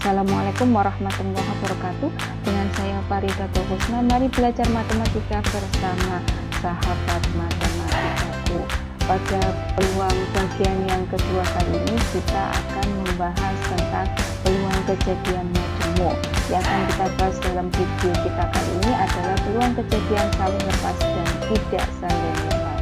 Assalamualaikum warahmatullahi wabarakatuh. Dengan saya Faridatul Husna, mari belajar matematika bersama sahabat matematikaku. Pada peluang bagian yang kedua kali ini kita akan membahas tentang peluang kejadian majemuk. Yang akan kita bahas dalam video kita kali ini adalah peluang kejadian saling lepas dan tidak saling lepas.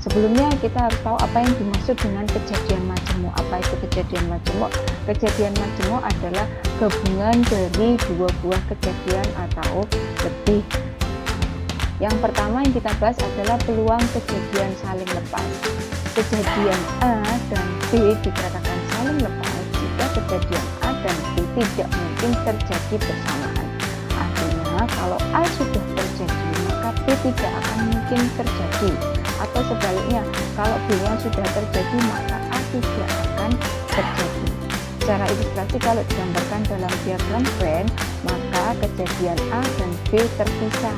Sebelumnya kita harus tahu apa yang dimaksud dengan kejadian majemuk. Apa itu kejadian majemuk? Kejadian majemuk adalah gabungan dari dua buah kejadian atau lebih. Yang pertama yang kita bahas adalah peluang kejadian saling lepas. Kejadian A dan B dikatakan saling lepas jika kejadian A dan B tidak mungkin terjadi bersamaan. Artinya kalau A sudah terjadi maka B tidak akan mungkin terjadi. Atau sebaliknya, kalau B yang sudah terjadi maka A tidak akan terjadi. Secara ilustrasi kalau digambarkan dalam diagram Venn, maka kejadian A dan B terpisah.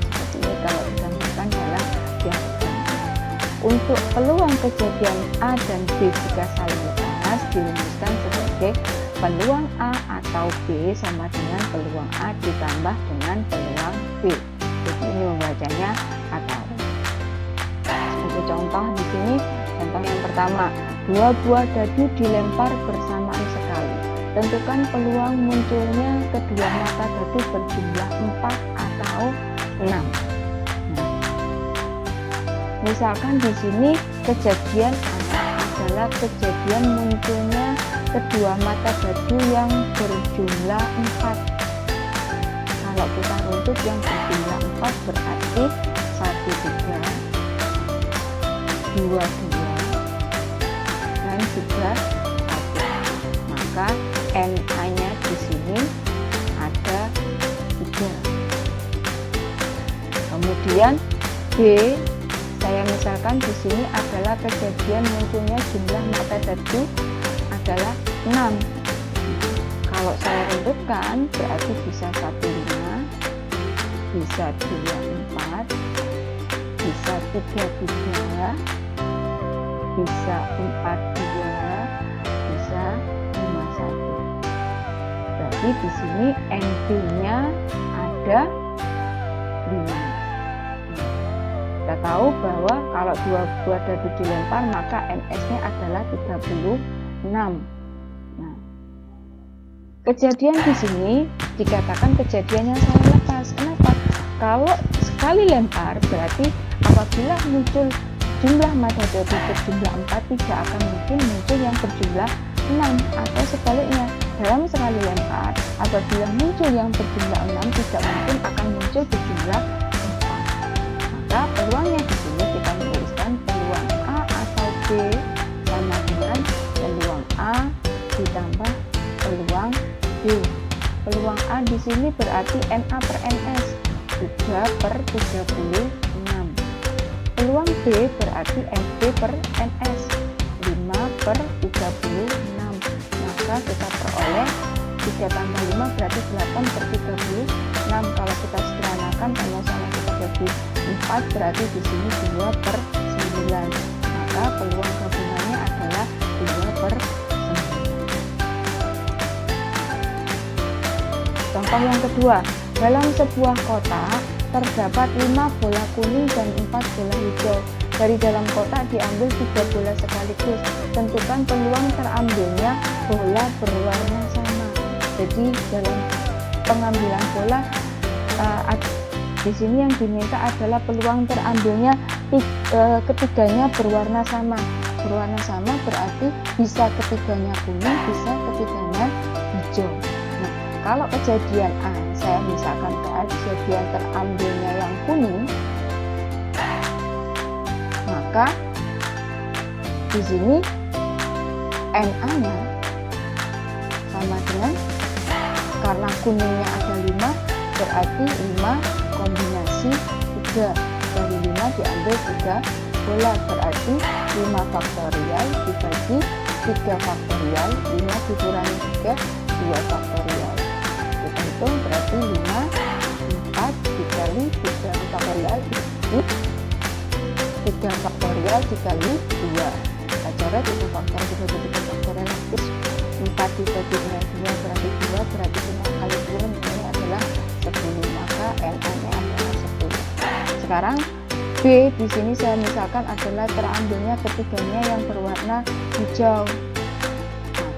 Seperti ini kalau digambarkan dalam diagram. Untuk peluang kejadian A dan B jika saling lepas dirumuskan sebagai peluang A atau B sama dengan peluang A ditambah dengan peluang B. Jadi ini membacanya atau. Contoh di sini, contoh yang pertama, dua buah dadu dilempar bersamaan sekali. Tentukan peluang munculnya kedua mata dadu berjumlah 4 atau 6. Misalkan di sini kejadian A adalah kejadian munculnya kedua mata dadu yang berjumlah 4. Kalau kita runtut yang berjumlah 4 berarti 1, 3, 2, 2 dan juga 1. Maka NA nya di sini ada 3. Kemudian B, saya misalkan di sini adalah kejadian munculnya jumlah mata dadu adalah 6. Kalau saya runtutkan berarti bisa 1, 5, bisa 2, 4, bisa 3, 3, bisa 4, 2, bisa 5, 1. Berarti di sini NB-nya ada 5. Kita tahu bahwa kalau dua buah dadu dilempar maka NS-nya adalah 36. Nah, kejadian di sini dikatakan kejadian yang saling lepas. Kenapa? Kalau sekali lempar berarti apabila muncul jumlah mata dadu berjumlah 4 tidak akan mungkin muncul yang berjumlah 6, atau sebaliknya dalam sekali lempar apabila muncul yang berjumlah 6 tidak mungkin akan muncul berjumlah 4. Maka peluangnya di sini kita menuliskan peluang A atau B sama dengan peluang A ditambah peluang B. Peluang A di sini berarti NA per NS 3/36. Peluang B berarti NB per NS 5/36. Maka kita peroleh 3 tambah 5 berarti 8/36. Kalau kita sederhanakan sama-sama kita bagi 4 berarti di sini 2/9. Maka peluang gabungannya adalah 2/9. Contoh yang kedua, dalam sebuah kotak terdapat 5 bola kuning dan 4 bola hijau. Dari dalam kotak diambil 3 bola sekaligus. Tentukan peluang terambilnya bola berwarna sama. Jadi dalam pengambilan bola di sini yang diminta adalah peluang terambilnya ketiganya berwarna sama. Berwarna sama berarti bisa ketiganya kuning, bisa ketiganya hijau. Nah, kalau kejadian A, saya misalkan kejadian terambilnya yang kuning, maka di sini NA-nya sama dengan, karena kuningnya ada 5 berarti 5 kombinasi 3. Dari 5 diambil 3 bola berarti 5 faktorial dibagi 3 faktorial, 5 dikurangi 3, 2 faktorial. Kita hitung berarti 5, 4 dikali 3 faktorial dibagi 3 faktorial dikali 2. Kita coret 1 faktor 3 dibagi dengan 2 berarti 2, berarti 5 kali 2 nilainya adalah 10, maka NA-nya adalah 10. Sekarang B di sini saya misalkan adalah terambilnya ketiganya yang berwarna hijau.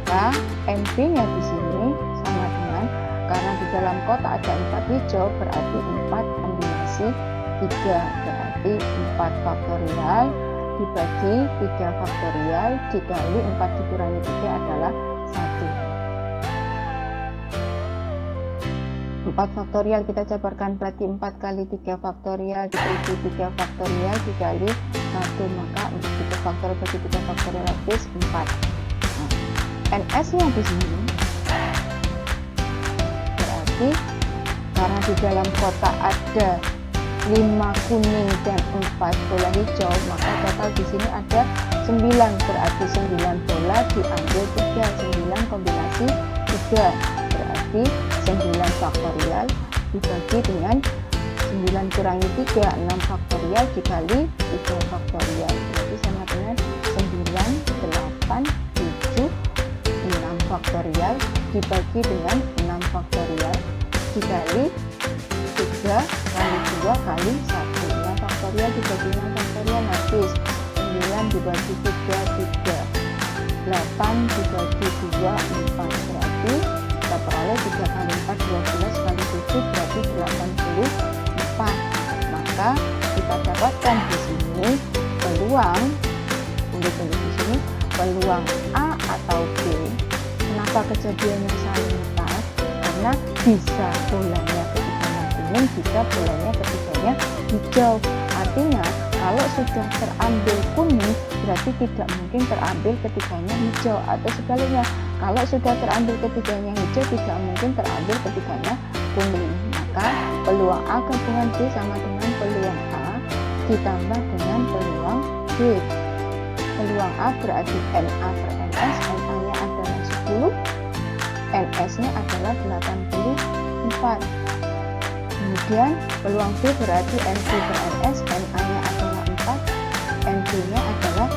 Maka NB-nya di sini sama dengan, karena di dalam kotak ada 4 hijau, berarti 4 kombinasi 3, berarti 4 faktorial dibagi 3 faktorial dikali 4 dikurangi 3 adalah 1. 4 faktorial kita jabarkan berarti 4 kali 3 faktorial dibagi 3 faktorial dikali 1, maka 3 faktorial bagi 3 faktorial habis 4. NS-nya di sini berarti karena di dalam kotak ada 5 kuning dan 4 bola hijau, maka total di sini ada 9, berarti 9 bola diambil 3, 9 kombinasi 3, berarti 9 faktorial dibagi dengan 9 kurangi 3, 6 faktorial dikali 3 faktorial, berarti sama dengan 9, 8, 7, 6 faktorial dibagi dengan 6 faktorial dikali 3 kali 2 kali 1. 6 faktorial dibagi 6 faktorial habis 9 dibagi 3, 3, 8 dibagi 2, 4, berarti kita peroleh 3 kali 4, 12 kali 7 berarti 84. Maka kita dapatkan di sini peluang, tulis di sini peluang A atau B. Kenapa kejadiannya saling pas? Karena bisa bolanya ketiganya kuning, bisa bolanya ketiganya hijau. Artinya kalau sudah terambil kuning berarti tidak mungkin terambil ketiganya hijau, atau sebaliknya kalau sudah terambil ketiganya hijau tidak mungkin terambil ketiganya kuning. Maka peluang A gabungan B sama dengan peluang A ditambah dengan peluang B. Peluang A berarti NA per NS, NA-nya adalah 10, NS-nya adalah 84. Kemudian peluang B berarti NB per NS, NA-nya adalah 4, NB-nya adalah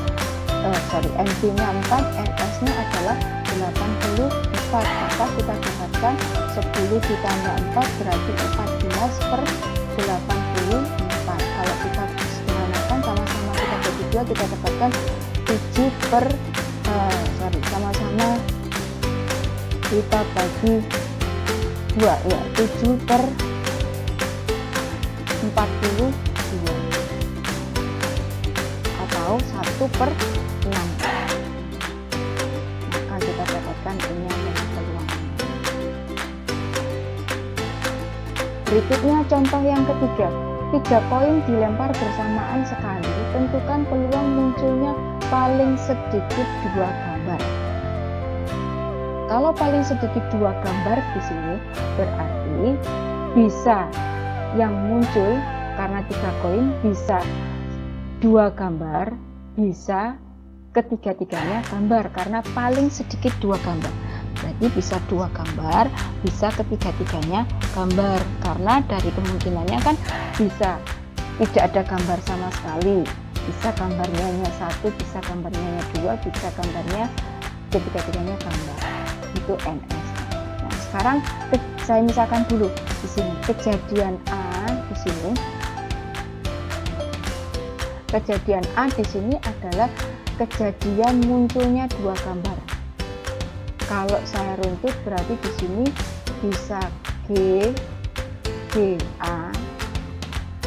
NB-nya 4, NS-nya adalah 84. Maka kita dapatkan 10 ditambah 4 berarti 14 per 84. Kalau kita sederhanakan sama-sama kita bagi 2, kita dapatkan 7 per sama-sama kita bagi 2 ya, 7 per 42 atau 1 per 6. Maka kita dapatkan ini adalah peluang. Berikutnya contoh yang ketiga, 3 koin dilempar bersamaan sekali, tentukan peluang munculnya paling sedikit 2 gambar. Kalau paling sedikit 2 gambar di sini berarti bisa yang muncul karena 3 koin bisa 2 gambar, bisa ketiga-tiganya gambar karena paling sedikit 2 gambar. Berarti bisa 2 gambar, bisa ketiga-tiganya gambar, karena dari kemungkinannya kan bisa tidak ada gambar sama sekali, bisa gambarnya hanya 1, bisa gambarnya hanya 2, bisa gambarnya ketiga-tiganya gambar. Itu NS. Nah, sekarang saya misalkan dulu di sini kejadian A di sini. Kejadian A di sini adalah kejadian munculnya 2 gambar. Kalau saya runtut berarti di sini bisa G, A,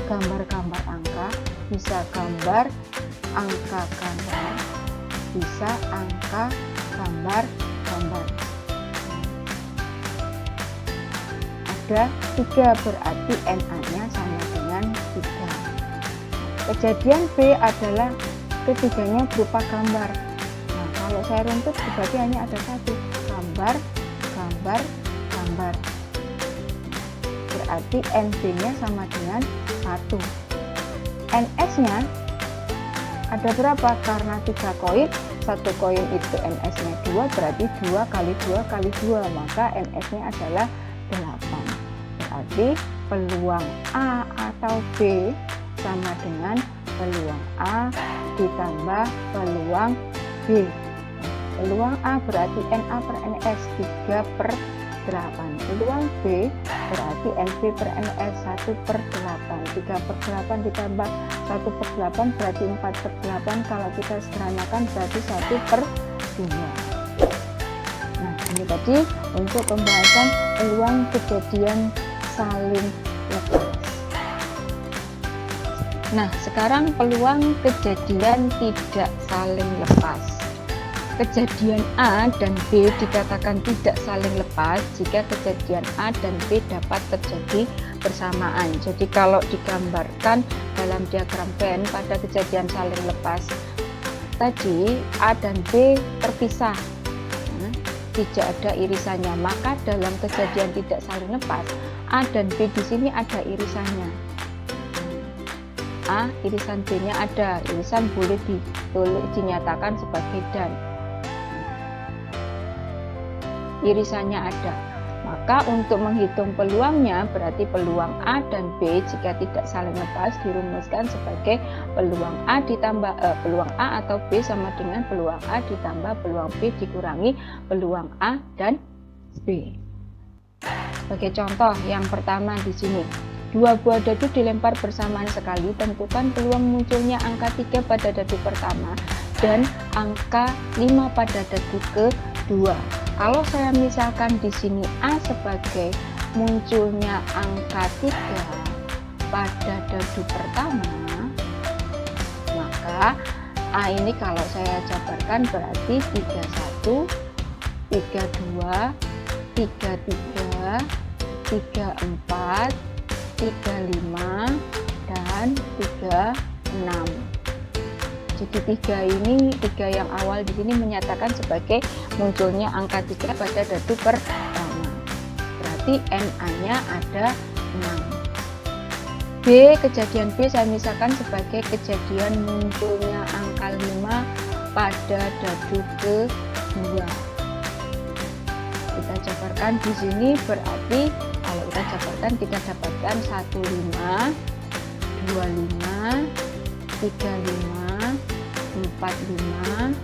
gambar-gambar angka, bisa gambar angka gambar, bisa angka gambar gambar. Ada 3 berarti NA-nya sama dengan 3. Kejadian B adalah ketiganya berupa gambar. Nah, kalau saya runtut berarti hanya ada 1, gambar, gambar, gambar. Berarti NB-nya sama dengan 1. NS-nya ada berapa? Karena 3 koin, 1 koin itu NS-nya 2, berarti 2 kali 2 kali 2, maka NS-nya adalah 8. Berarti peluang A atau B sama dengan peluang A ditambah peluang B. Peluang A berarti NA per NS 3/8. Peluang B berarti NB per NS 1/8. 3/8 ditambah 1/8 berarti 4/8. Kalau kita sederhanakan berarti 1/2. Nah, ini tadi untuk pembahasan peluang kejadian saling lepas. Nah, sekarang peluang kejadian tidak saling lepas. Kejadian A dan B dikatakan tidak saling lepas jika kejadian A dan B dapat terjadi bersamaan. Jadi kalau digambarkan dalam diagram Venn pada kejadian saling lepas tadi, A dan B terpisah, tidak ada irisannya, maka dalam kejadian tidak saling lepas A dan B di sini ada irisannya. A, irisan B-nya ada, irisan boleh dinyatakan sebagai dan. Irisannya ada. Maka untuk menghitung peluangnya berarti peluang A dan B jika tidak saling lepas dirumuskan sebagai peluang A ditambah peluang A atau B sama dengan peluang A ditambah peluang B dikurangi peluang A dan B. Sebagai contoh yang pertama di sini. 2 buah dadu dilempar bersamaan sekali, tentukan peluang munculnya angka 3 pada dadu pertama dan angka 5 pada dadu kedua. Kalau saya misalkan di sini A sebagai munculnya angka 3 pada dadu pertama, maka A ini kalau saya jabarkan berarti 31, 32, 33, 34, 35 dan 36. Jadi 3 ini, 3 yang awal di sini menyatakan sebagai munculnya angka 3 pada dadu pertama. Berarti NA-nya ada 6. B, kejadian B saya misalkan sebagai kejadian munculnya angka 5 pada dadu kedua. Kita jabarkan di sini berarti kalau kita jabarkan kita dapatkan 15, 25, 35, 45,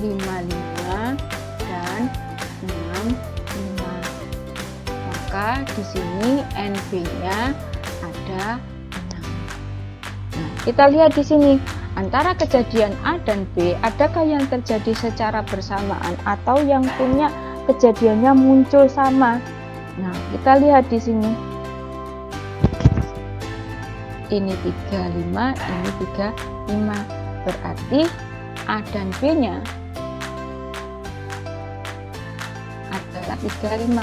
55 dan 65. Maka di sini NB-nya ada 6. Nah, kita lihat di sini antara kejadian A dan B adakah yang terjadi secara bersamaan atau yang punya kejadiannya muncul sama. Nah, kita lihat di sini. Ini 35, ini 35. Berarti A dan B-nya adalah 35.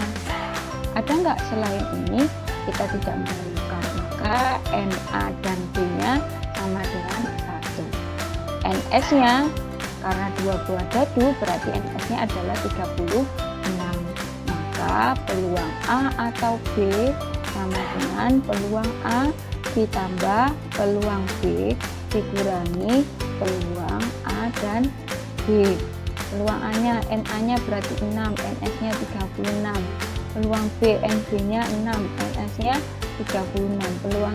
Ada nggak selain ini? Kita tidak memerlukan. Maka NA dan B-nya sama dengan 1. NS-nya karena 2 buah dadu berarti NS-nya adalah 36. Maka peluang A atau B sama dengan peluang A ditambah peluang B dikurangi peluang A dan B. Peluang A-nya, NA-nya berarti 6, NS-nya 36. Peluang B, NB-nya 6, NS-nya 36. Peluang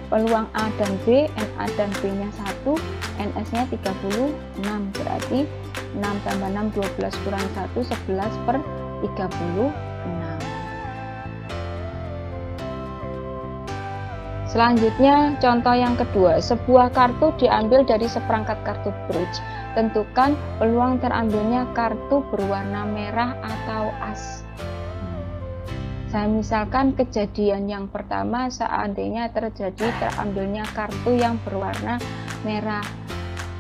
peluang A dan B, NA dan B-nya 1, NS-nya 36. Berarti 6 tambah 6, 12 kurang 1, 11/36. Selanjutnya, contoh yang kedua, sebuah kartu diambil dari seperangkat kartu bridge. Tentukan peluang terambilnya kartu berwarna merah atau as. Saya misalkan kejadian yang pertama seandainya terjadi terambilnya kartu yang berwarna merah.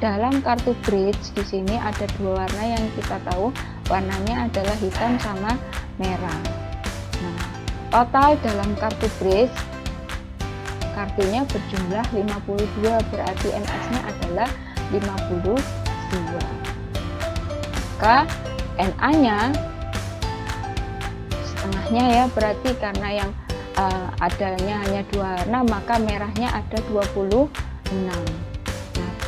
Dalam kartu bridge di sini ada 2 warna yang kita tahu warnanya adalah hitam sama merah. Nah, total dalam kartu bridge kartunya berjumlah 52, berarti NS-nya adalah 52. Maka NA-nya setengahnya ya, berarti karena yang adanya hanya 2 warna maka merahnya ada 26. Nah,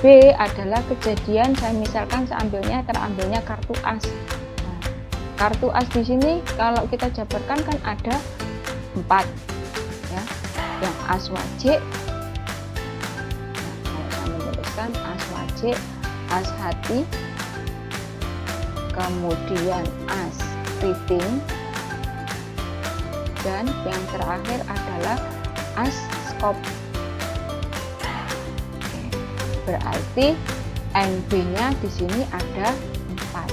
B adalah kejadian saya misalkan terambilnya kartu as. Nah, kartu as di sini kalau kita jabarkan kan ada 4 ya. Yang as wajib, nah, kalau saya menuliskan as wajib, as hati, kemudian as kriting, dan yang terakhir adalah as skop. Berarti NB-nya di sini ada 4.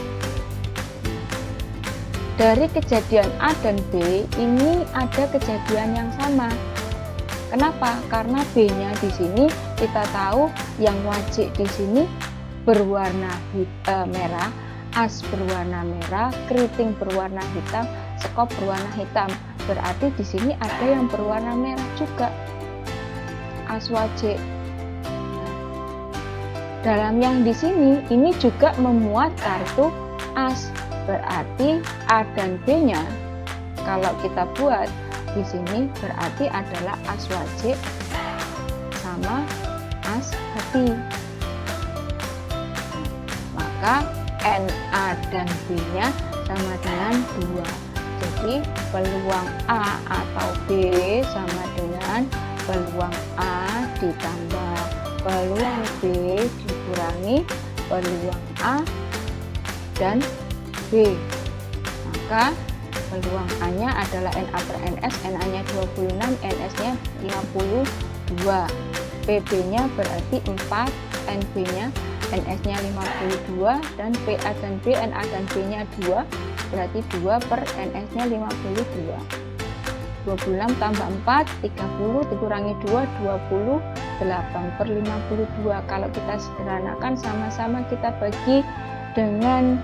Dari kejadian A dan B ini ada kejadian yang sama. Kenapa? Karena B-nya di sini kita tahu yang wajik di sini berwarna merah, as berwarna merah, kriting berwarna hitam, skop berwarna hitam. Berarti di sini ada yang berwarna merah juga, as wajik. Dalam yang di sini ini juga memuat kartu as. Berarti A dan B-nya kalau kita buat di sini berarti adalah as wajik sama as hati. Maka NA dan B-nya sama dengan 2. Jadi peluang A atau B sama dengan peluang A ditambah peluang B dikurangi peluang A dan B. Maka peluang A-nya adalah NA per NS, NA-nya 26, NS-nya 52. PB-nya berarti 4, NB-nya NS-nya 52, dan PA dan B, NA dan B-nya 2, berarti 2 per NS-nya 52. 26 tambah 4, 30, dikurangi 2, 28 per 52. Kalau kita sederhanakan sama-sama kita bagi dengan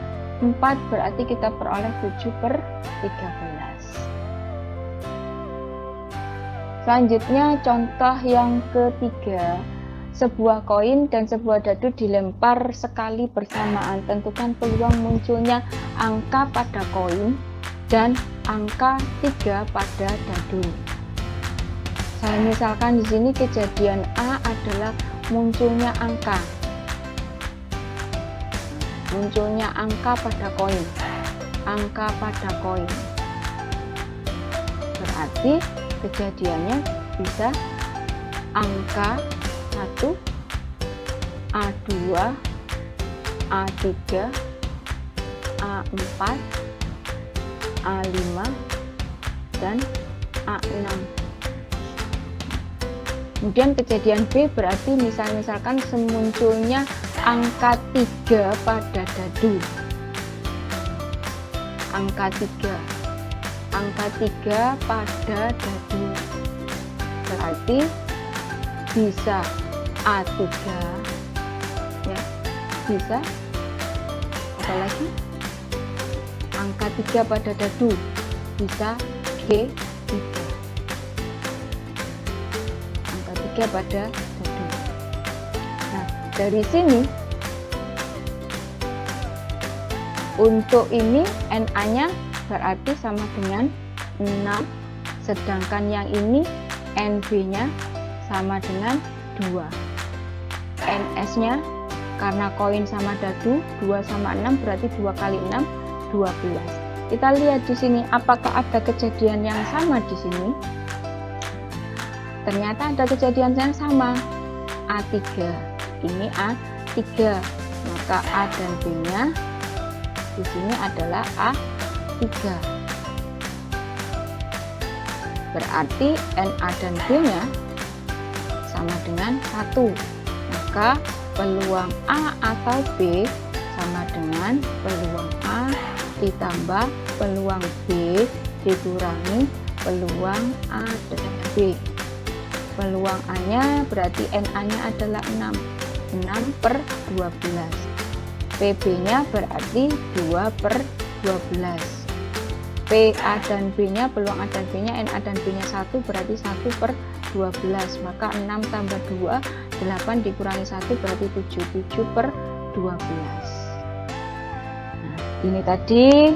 4, berarti kita peroleh 7 per 13. Selanjutnya contoh yang ketiga. Sebuah koin dan sebuah dadu dilempar sekali bersamaan. Tentukan peluang munculnya angka pada koin dan angka 3 pada dadu. Saya misalkan di sini kejadian A adalah munculnya angka. Munculnya angka pada koin. Angka pada koin. Berarti kejadiannya bisa angka 1, A2, A3, A4, A5, dan A6. Kemudian kejadian B berarti misalkan semunculnya angka 3 pada dadu. Angka 3. Angka 3 pada dadu. Berarti bisa A3 ya. Bisa apa lagi? Angka 3 pada dadu. Bisa G3. Angka 3 pada dadu. Nah, dari sini untuk ini NA-nya berarti sama dengan 6, sedangkan yang ini NB-nya sama dengan 2. NS-nya karena koin sama dadu 2 sama 6 berarti 2 kali 6 12. Kita lihat di sini apakah ada kejadian yang sama di sini. Ternyata ada kejadian yang sama. A3. Ini A3. Maka A dan B-nya di sini adalah A3. Berarti NA dan B-nya sama dengan 1. Maka peluang A atau B sama dengan peluang A ditambah peluang B dikurangi peluang A dan B. Peluang A-nya berarti NA-nya adalah 6. 6 per 12. PB-nya berarti 2 per 12. PA dan B-nya, peluang A dan B-nya, NA dan B-nya 1 berarti 1 per 12. Maka 6 tambah 2, 8 dikurangi 1 berarti 7. 7 per 12. Nah, ini tadi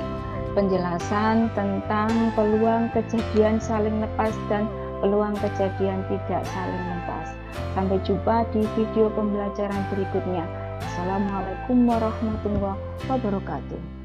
penjelasan tentang peluang kejadian saling lepas dan peluang kejadian tidak saling lepas. Sampai jumpa di video pembelajaran berikutnya. Assalamualaikum warahmatullahi wabarakatuh.